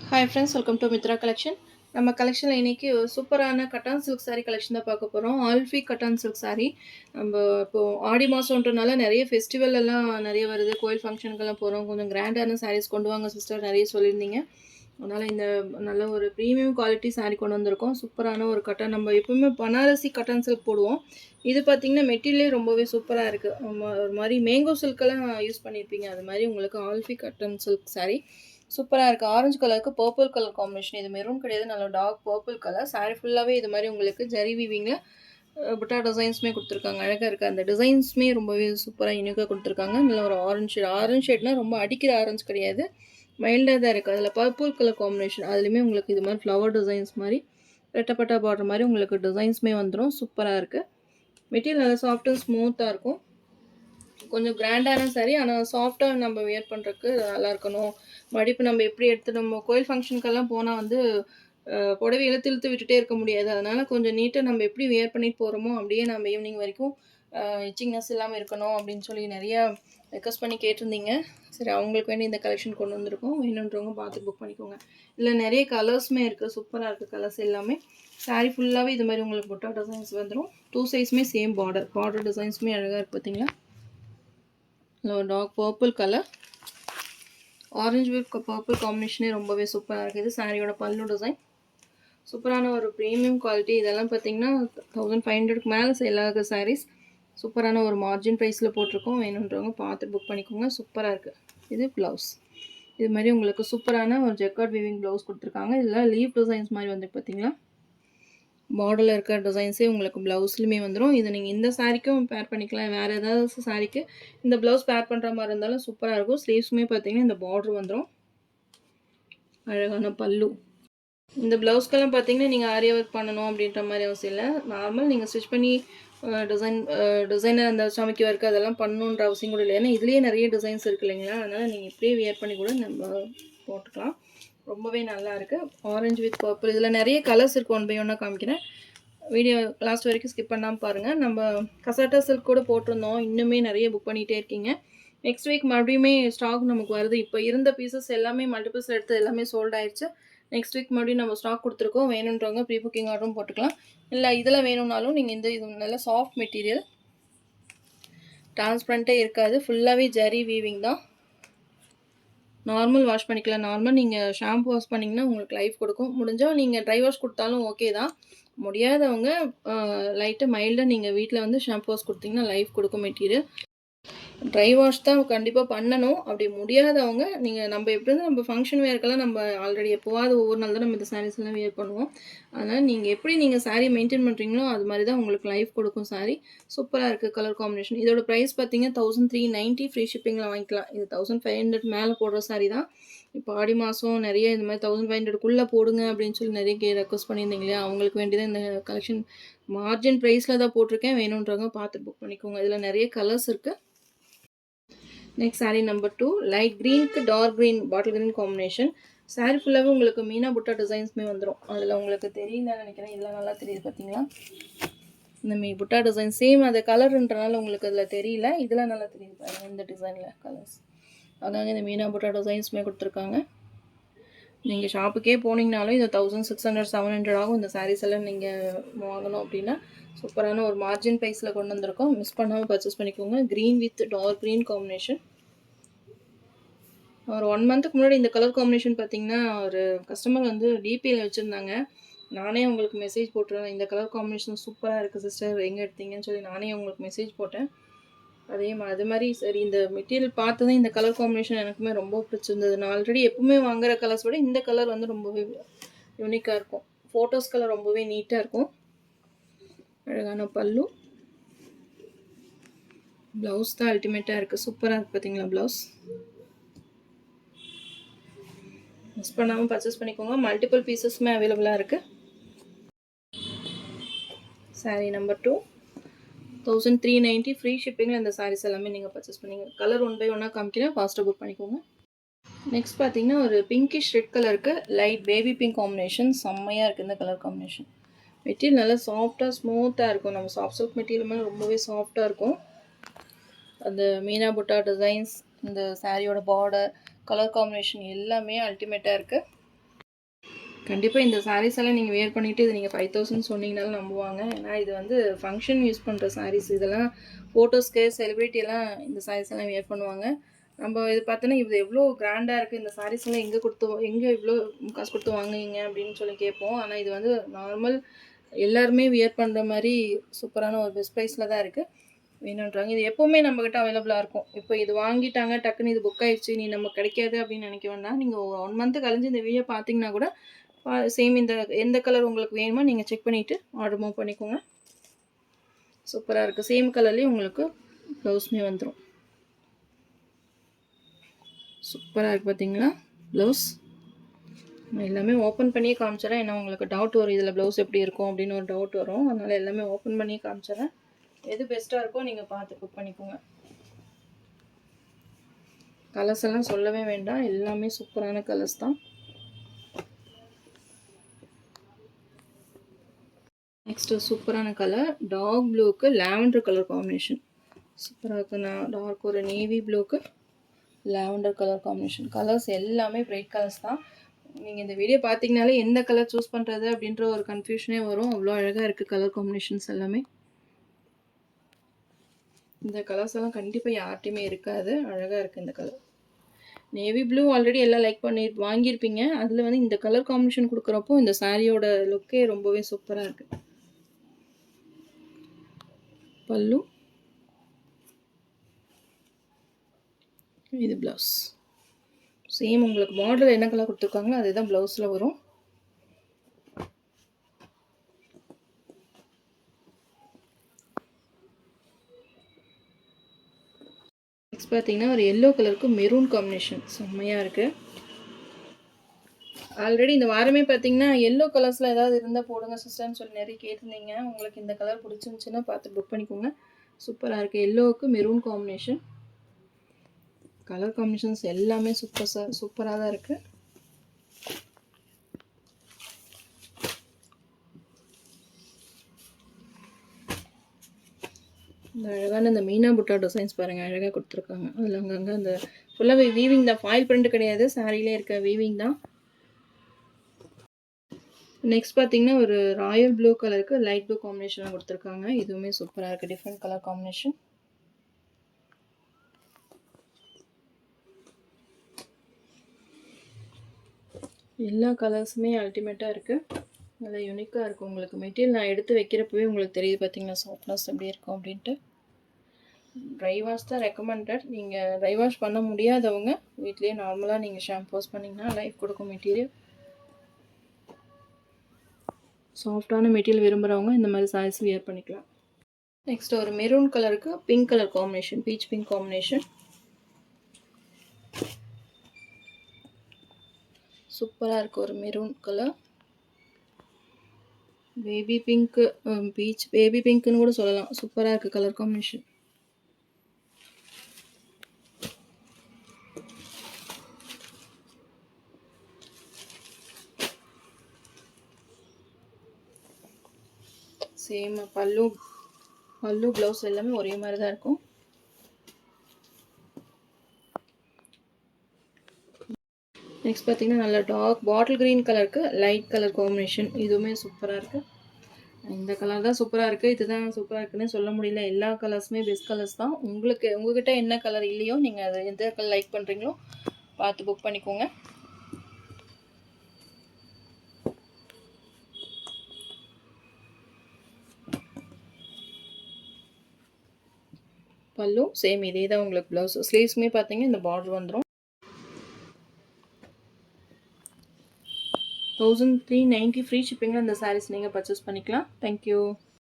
Hi friends, welcome to Mitra collection. நம்ம கலெக்ஷனில் இன்றைக்கி ஒரு சூப்பரான கட்டான் சில்க் saree கலெக்ஷன் தான் பார்க்க போகிறோம். ஆல்ஃபி கட்டான் சில்க் saree. நம்ம இப்போது ஆடி மாதம்ன்றனால நிறைய ஃபெஸ்டிவல் எல்லாம் நிறைய வருது. கோயில் ஃபங்க்ஷனுக்கெல்லாம் போகிறோம். கொஞ்சம் கிராண்டான sarees கொண்டு வாங்க சிஸ்டர் நிறைய சொல்லியிருந்தீங்க. அதனால் இந்த நல்ல ஒரு ப்ரீமியம் குவாலிட்டி saree கொண்டு வந்திருக்கோம். சூப்பரான ஒரு கட்டான். நம்ம எப்பவுமே பனாரசி கட்டான் சில்க் போடுவோம். இது பார்த்திங்கன்னா மெட்டீரியலே ரொம்பவே சூப்பராக இருக்குது. ஒரு மாதிரி மேங்கோ சில்கெல்லாம் யூஸ் பண்ணியிருப்பீங்க. அது மாதிரி உங்களுக்கு ஆல்ஃபி கட்டான் சில்க் saree சூப்பராக இருக்குது. ஆரஞ்சு கலருக்கு பர்பிள் கலர் காம்பினேஷன். இது மெரூன் கிடையாது, நல்ல டார்க் பர்பிள் கலர். saree ஃபுல்லாகவே இது மாதிரி உங்களுக்கு ஜரி வீவிங்கில் புட்டா டிசைன்ஸுமே கொடுத்துருக்காங்க. அழகாக இருக்குது. அந்த டிசைன்ஸுமே ரொம்பவே சூப்பராக யூனிக்காக கொடுத்துருக்காங்க. நல்ல ஒரு ஆரஞ்சு ஷேட்னால் ரொம்ப அடிக்கிற ஆரஞ்சு கிடையாது, மைல்டாக தான் இருக்குது. அதில் பர்பிள் கலர் காம்பினேஷன். அதுலேயுமே உங்களுக்கு இது மாதிரி ஃப்ளவர் டிசைன்ஸ் மாதிரி ரெட்டப்பட்டா பார்டர் மாதிரி உங்களுக்கு டிசைன்ஸுமே வந்துடும். சூப்பராக இருக்குது. மெட்டீரியல் நல்லா சாஃப்ட் அண்ட் ஸ்மூத்தாக இருக்கும். கொஞ்சம் கிராண்டான சாரி, ஆனால் சாஃப்டாக நம்ம வியர் பண்ணுறதுக்கு நல்லா இருக்கணும். மடிப்பு நம்ம எப்படி எடுத்து நம்ம கோயில் ஃபங்க்ஷனுக்கெல்லாம் போனால் வந்து புடவை இழுத்து விட்டுட்டே இருக்க முடியாது. அதனால் கொஞ்சம் நீட்டாக நம்ம எப்படி வியர் பண்ணிட்டு போகிறோமோ அப்படியே நம்ம ஈவினிங் வரைக்கும் இச்சிங்னஸ் இல்லாமல் இருக்கணும் அப்படின்னு சொல்லி நிறையா ரெக்வஸ்ட் பண்ணி கேட்டிருந்தீங்க. சரி, அவங்களுக்கு வேண்டி இந்த கலெக்ஷன் கொண்டு வந்திருக்கோம். வேணுன்றவங்க பார்த்து புக் பண்ணிக்கோங்க. இல்லை நிறைய கலர்ஸுமே இருக்குது, சூப்பராக இருக்குது கலர்ஸ் எல்லாமே. சாரீ ஃபுல்லாகவே இது மாதிரி உங்களுக்கு புட்டா டிசைன்ஸ் வந்துடும். 2 சைஸுமே சேம் பார்டர் டிசைன்ஸுமே அழகாக இருக்குது. பார்த்தீங்களா, dark purple colour, orange with purple காம்பினேஷனே ரொம்பவே சூப்பராக இருக்குது. சாரியோட பல்லு டிசைன் சூப்பரான ஒரு ப்ரீமியம் குவாலிட்டி. இதெல்லாம் பார்த்தீங்கன்னா 1500க்கு மேலே சேல் ஆகுது சாரீஸ். சூப்பரான ஒரு மார்ஜின் ப்ரைஸில் போட்டிருக்கோம். வேணுன்றவங்க பார்த்து புக் பண்ணிக்கோங்க. சூப்பராக இருக்குது. இது ப்ளவுஸ். இது மாதிரி உங்களுக்கு சூப்பரான ஒரு ஜெக்கார்ட் வீவிங் ப்ளவுஸ் கொடுத்துருக்காங்க. இதில் லீவ் டிசைன்ஸ் மாதிரி வந்து பார்த்தீங்களா, மாடலில் இருக்கிற டிசைன்ஸே உங்களுக்கு ப்ளவுஸ்லையுமே வந்துடும். இது நீங்கள் இந்த சாரிக்கும் பேர் பண்ணிக்கலாம். வேறு ஏதாவது சாரிக்கு இந்த ப்ளவுஸ் பேர் பண்ணுற மாதிரி இருந்தாலும் சூப்பராக இருக்கும். ஸ்லீவ்ஸுமே பார்த்தீங்கன்னா இந்த பார்டர் வந்துடும். அழகான பல்லு. இந்த ப்ளவுஸ்க்கெல்லாம் பார்த்தீங்கன்னா நீங்கள் ஆரியா ஒர்க் பண்ணணும் அப்படின்ற மாதிரி அவசியம் இல்லை. நார்மல் நீங்கள் ஸ்டிச் பண்ணி டிசைனர் அந்த சமைக்க ஒர்க் அதெல்லாம் பண்ணணுன்ற அவசியம் கூட இல்லை. ஏன்னா இதுலேயே நிறைய டிசைன்ஸ் இருக்குது இல்லைங்களா, அதனால் நீங்கள் இப்படியே வியர் பண்ணி கூட நம்ம போட்டுக்கலாம். ரொம்பவே நல்லா இருக்குது. Orange with purple. இதில் நிறைய கலர்ஸ் இருக்குது. 1 by 1 காமிக்கிறேன். வீடியோ லாஸ்ட் வரைக்கும் ஸ்கிப் பண்ணாமல் பாருங்கள். நம்ம கசாட்டா சில்க் கூட போட்டிருந்தோம். இன்னுமே நிறைய புக் பண்ணிகிட்டே இருக்கீங்க. நெக்ஸ்ட் வீக் மறுபடியுமே ஸ்டாக் நமக்கு வருது. இப்போ இருந்த பீசஸ் எல்லாமே மல்டிபிள்ஸ் எடுத்து எல்லாமே சோல்ட் ஆயிடுச்சு. நெக்ஸ்ட் வீக் மறுபடியும் நம்ம ஸ்டாக் கொடுத்துருக்கோம். வேணுன்றவங்க ப்ரீ புக்கிங் ஆர்டரும் போட்டுக்கலாம். இல்லை இதில் வேணும்னாலும் நீங்கள் இது நல்ல சாஃப்ட் மெட்டீரியல், டிரான்ஸ்பரண்ட்டே இருக்காது, ஃபுல்லாகவே ஜரி வீவிங் தான். நார்மல் வாஷ் பண்ணிக்கலாம். நார்மல் நீங்கள் ஷாம்பு வாஷ் பண்ணிங்கன்னா உங்களுக்கு லைஃப் கொடுக்கும். முடிஞ்சால் நீங்கள் ட்ரை வாஷ் கொடுத்தாலும் ஓகே தான். முடியாதவங்க லைட்டாக மைல்டாக நீங்கள் வீட்டில் வந்து ஷாம்பு வாஷ் கொடுத்தீங்கன்னா லைஃப் கொடுக்கும் மெட்டீரியல். ட்ரை வாஷ் தான் கண்டிப்பாக பண்ணணும். அப்படி முடியாதவங்க நீங்கள் நம்ம எப்படி இருந்தால் நம்ம ஃபங்க்ஷன் வேர்க்கெல்லாம் நம்ம ஆல்ரெடி எப்போவாது ஒவ்வொரு நாள் தான் நம்ம இந்த சாரீஸ் எல்லாம் வியர் பண்ணுவோம். அதனால் நீங்கள் எப்படி நீங்கள் சாரீ மெயின்டைன் பண்ணுறீங்களோ அது மாதிரி தான் உங்களுக்கு லைஃப் கொடுக்கும் சாரீ. சூப்பராக இருக்குது கலர் காம்பினேஷன். இதோட ப்ரைஸ் பார்த்தீங்கன்னா 1390 ஃப்ரீ ஷிப்பிங்கில் வாங்கிக்கலாம். இது 1500 மேலே போடுற சாரீ தான். இப்போ ஆடி மாதம் நிறைய இந்த மாதிரி 1500க்குள்ளே போடுங்க அப்படின்னு சொல்லி நிறைய ரெக்வஸ்ட் பண்ணியிருந்தீங்க இல்லையா, அவங்களுக்கு வேண்டியதான் இந்த கலெக்ஷன். மார்ஜின் ப்ரைஸில் தான் போட்டிருக்கேன். வேணுன்றவங்க பார்த்து புக் பண்ணிக்கோங்க. இதில் நிறைய கலர்ஸ் இருக்குது. நெக்ஸ்ட் சாரீ நம்பர் 2, லைட் க்ரீனுக்கு dark green bottle green combination. Sari ஃபுல்லாகவே உங்களுக்கு மீனா புட்டா டிசைன்ஸுமே வந்துடும். அதில் உங்களுக்கு தெரியலன்னு நினைக்கிறேன். இதெல்லாம் நல்லா தெரியுது பார்த்தீங்களா, இந்த புட்டா டிசைன் சேம் அந்த கலருன்றனால உங்களுக்கு அதில் தெரியல. இதெல்லாம் நல்லா தெரியுது பாருங்கள் இந்த டிசைனில் கலர்ஸ். அதாங்க இந்த மீனா புட்டா டிசைன்ஸுமே கொடுத்துருக்காங்க. நீங்கள் ஷாப்புக்கே போனீங்கனாலும் இது 1600 700 ஆகும். இந்த சாரீஸ் எல்லாம் நீங்கள் வாங்கணும் அப்படின்னா சூப்பரான ஒரு மார்ஜின் ப்ரைஸில் கொண்டு வந்திருக்கோம். மிஸ் பண்ணாமல் பர்ச்சேஸ் பண்ணிக்கோங்க. Green with dark green combination. ஒரு 1 மந்த்துக்கு முன்னாடி இந்த கலர் காம்பினேஷன் பார்த்தீங்கன்னா ஒரு கஸ்டமர் வந்து டிபியில் வச்சுருந்தாங்க. நானே உங்களுக்கு மெசேஜ் போட்டுருந்தேன், இந்த கலர் காம்பினேஷன் சூப்பராக இருக்குது சிஸ்டர், எங்கே எடுத்தீங்கன்னு சொல்லி நானே உங்களுக்கு மெசேஜ் போட்டேன். அது மாதிரி சரி, இந்த மெட்டீரியல் பார்த்து தான் இந்த கலர் காம்பினேஷன் எனக்குமே ரொம்ப பிடிச்சிருந்தது. நான் ஆல்ரெடி எப்பவுமே வாங்குகிற கலர்ஸ் விட இந்த கலர் வந்து ரொம்பவே யூனிக்காக இருக்கும். ஃபோட்டோஸ் கலர் ரொம்பவே நீட்டாக இருக்கும். அழகான பல்லு. ப்ளவுஸ் தான் அல்டிமேட்டாக இருக்குது. சூப்பராக இருக்குது பார்த்தீங்களா ப்ளவுஸ். மிஸ் பண்ணாமல் பர்ச்சேஸ் பண்ணிக்கோங்க. மல்டிபிள் பீசஸுமே அவைலபிளாக இருக்குது. சாரீ நம்பர் 2, 1390 ஃப்ரீ ஷிப்பிங்கில் இந்த சாரீஸ் எல்லாமே நீங்கள் பர்ச்சேஸ் பண்ணிங்க. கலர் 1 by 1 காமிக்கிறேன், ஃபாஸ்ட்டாக புக் பண்ணிக்கோங்க. நெக்ஸ்ட் பார்த்தீங்கன்னா ஒரு பிங்கிஷ் ரெட் கலருக்கு லைட் பேபி பிங்க் காம்பினேஷன். செம்மையாக இருக்குது இந்த கலர் காம்பினேஷன். மெட்டீரியல் நல்லா சாஃப்டாக ஸ்மூத்தாக இருக்கும். நம்ம சாஃப்ட் சில்க் மெட்டீரியல் மேலே ரொம்பவே சாஃப்டாக இருக்கும். அந்த மீனா புட்டா டிசைன்ஸ், இந்த சாரியோட பார்டர், கலர் காம்பினேஷன் எல்லாமே அல்டிமேட்டாக இருக்குது. கண்டிப்பா இந்த சாரீஸ் எல்லாம் நீங்க வியர் பண்ணிட்டு இது நீங்க 5000 சொன்னீங்கனாலும் நம்புவாங்க. ஏன்னா இது வந்து ஃபங்ஷன் யூஸ் பண்ற சாரீஸ். இதெல்லாம் ஃபோட்டோஸ்க்கு, செலிபிரிட்டி எல்லாம் இந்த சாரீஸ் எல்லாம் வியர் பண்ணுவாங்க. நம்ம இது பார்த்தோன்னா, இது எவ்வளோ கிராண்டா இருக்கு. இந்த சாரீஸ் எல்லாம் எங்க இவ்ளோ காசு குடுத்து வாங்குனீங்க அப்படின்னு சொல்லி கேட்போம். ஆனா இது வந்து நார்மல் எல்லாருமே வியர் பண்ற மாரி சூப்பரான ஒரு பெஸ்ட் ப்ரைஸ்ல தான் இருக்கு. வேணுன்றாங்க. இது எப்பவுமே நம்மகிட்ட அவைலபிளா இருக்கும். இப்போ இது வாங்கிட்டாங்க, டக்குன்னு இது புக் ஆயிடுச்சு, இனி நமக்கு கிடைக்காது அப்படின்னு நினைக்க வேண்டாம். நீங்க 1 மந்த் கழிஞ்சு இந்த வீடியோ பார்த்தீங்கன்னா கூட, சேம் இந்த எந்த கலர் உங்களுக்கு வேணுமோ நீங்க செக் பண்ணிட்டு ஆர்டர் மூவ் பண்ணிக்கோங்க. சூப்பரா இருக்கு. சேம் கலர்லயே உங்களுக்கு ப்ளவுஸுமே வந்துரும். சூப்பரா இருக்கு பார்த்தீங்களா? ப்ளவுஸ். நான் எல்லாமே ஓப்பன் பண்ணியே காமிச்சிடுறேன். ஏன்னா உங்களுக்கு டவுட் வரும். இதில ப்ளவுஸ் எப்படி இருக்கும் அப்படின்னு ஒரு டவுட் வரும். அதனால எல்லாமே ஓப்பன் பண்ணி காமிச்சிடுறேன். எது பெஸ்ட்டா இருக்கோ நீங்க பார்த்து புக் பண்ணிக்கோங்க. கலர்ஸ் எல்லாம் சொல்லவே வேண்டாம். எல்லாமே சூப்பரான கலர்ஸ் தான். நெக்ஸ்ட் சூப்பரான கலர் டார்க் ப்ளூக்கு லாவெண்டர் கலர் காம்பினேஷன். சூப்பராக இருக்கு. நான் டார்க் ஒரு நேவி ப்ளூக்கு லாவெண்டர் கலர் காம்பினேஷன். கலர்ஸ் எல்லாமே பிரைட் கலர்ஸ் தான். நீங்கள் இந்த வீடியோ பார்த்தீங்கனாலே எந்த கலர் சூஸ் பண்ணுறது அப்படின்ற ஒரு கன்ஃபியூஷனே வரும். அவ்வளோ அழகாக இருக்குது கலர் காம்பினேஷன்ஸ் எல்லாமே. இந்த கலர்ஸ் எல்லாம் கண்டிப்பாக யார்ட்டையுமே இருக்காது. அழகாக இருக்குது இந்த கலர். நேவி ப்ளூ ஆல்ரெடி எல்லாம் லைக் பண்ணி வாங்கியிருப்பீங்க. அதில் வந்து இந்த கலர் காம்பினேஷன் கொடுக்குறப்போ இந்த சாரியோட லுக்கே ரொம்பவே சூப்பராக இருக்குது. பல்லு, இது ப்ளவுஸ். சேம் உங்களுக்கு பார்டர் என்ன கலர் கொடுத்துருக்காங்களோ அதுதான் ப்ளவுஸில் வரும். நெக்ஸ்ட் பார்த்தீங்கன்னா ஒரு எல்லோ கலருக்கு மெரூன் காம்பினேஷன் செம்மையாக இருக்குது. ஆல்ரெடி இந்த வாரமே பார்த்தீங்கன்னா எல்லோ கலர்ஸில் ஏதாவது இருந்தால் போடுங்க சிஸ்டர்னு சொல்லி நிறைய கேட்டிருந்தீங்க. உங்களுக்கு இந்த கலர் பிடிச்சிருந்துச்சின்னா பார்த்து புக் பண்ணிக்கோங்க. சூப்பராக இருக்குது. எல்லோவுக்கு மெரூன் காம்பினேஷன். கலர் காம்பினேஷன்ஸ் எல்லாமே சூப்பராக தான் இருக்குது. இந்த அழகான இந்த மீனா புட்டா டிசைன்ஸ் பாருங்கள், அழகாக கொடுத்துருக்காங்க. அதில் அங்கங்கே அந்த ஃபுல்லாகவே வீவிங் தான், ஃபாயில் பிரிண்ட் கிடையாது, சாரிலே இருக்க வீவிங் தான். நெக்ஸ்ட் பார்த்தீங்கன்னா ஒரு ராயல் ப்ளூ கலருக்கு லைட் ப்ளூ காம்பினேஷனாக கொடுத்துருக்காங்க. இதுவுமே சூப்பராக இருக்குது. Different colour combination. எல்லா கலர்ஸுமே அல்டிமேட்டாக இருக்குது. நல்லா யூனிக்காக இருக்கும். உங்களுக்கு மெட்டீரியல் நான் எடுத்து வைக்கிறப்பவே உங்களுக்கு தெரியுது பார்த்தீங்களா சாஃப்ட்னஸ் எப்படி இருக்கும் அப்படின்ட்டு. ட்ரை வாஷ் தான் ரெக்கமெண்டட். நீங்கள் ட்ரை வாஷ் பண்ண முடியாதவங்க வீட்லேயே நார்மலாக நீங்கள் ஷாம்பு வாஷ் பண்ணிங்கன்னா லைஃப் கொடுக்கும் மெட்டீரியல். சாஃப்டான மெட்டீரியல் விரும்புகிறவங்க இந்த மாதிரி சாரீஸ் வியர் பண்ணிக்கலாம். நெக்ஸ்ட் ஒரு மெரூன் கலருக்கு pink colour combination, peach pink combination. சூப்பராக இருக்குது. ஒரு maroon colour, baby pink, peach baby பிங்க்குன்னு கூட சொல்லலாம். சூப்பராக இருக்குது கலர் காம்பினேஷன். சேம் பல்லு ப்ளவுஸ் எல்லாமே ஒரே மாதிரி தான் இருக்கும். நெக்ஸ்ட் பார்த்தீங்கன்னா நல்ல டார்க் பாட்டில் க்ரீன் கலருக்கு லைட் கலர் காம்பினேஷன். இதுவுமே சூப்பராக இருக்குது. இந்த கலர் தான் சூப்பராக இருக்குது. இதுதான் சூப்பராக இருக்குன்னு சொல்ல முடியல. எல்லா கலர்ஸுமே பெஸ்ட் கலர்ஸ் தான். உங்ககிட்ட என்ன கலர் இல்லையோ நீங்கள் அதை எந்த கலர் லைக் பண்ணுறீங்களோ பார்த்து புக் பண்ணிக்கோங்க. பல்லு சேம் இதே தான் உங்களுக்கு ப்ளவுஸ். ஸ்லீவ்ஸுமே பார்த்தீங்கன்னா இந்த பார்டர் வந்துடும். 1390 ஃப்ரீ ஷிப்பிங்கில் இந்த சாரீஸ் நீங்கள் பர்ச்சேஸ் பண்ணிக்கலாம். தேங்க்யூ.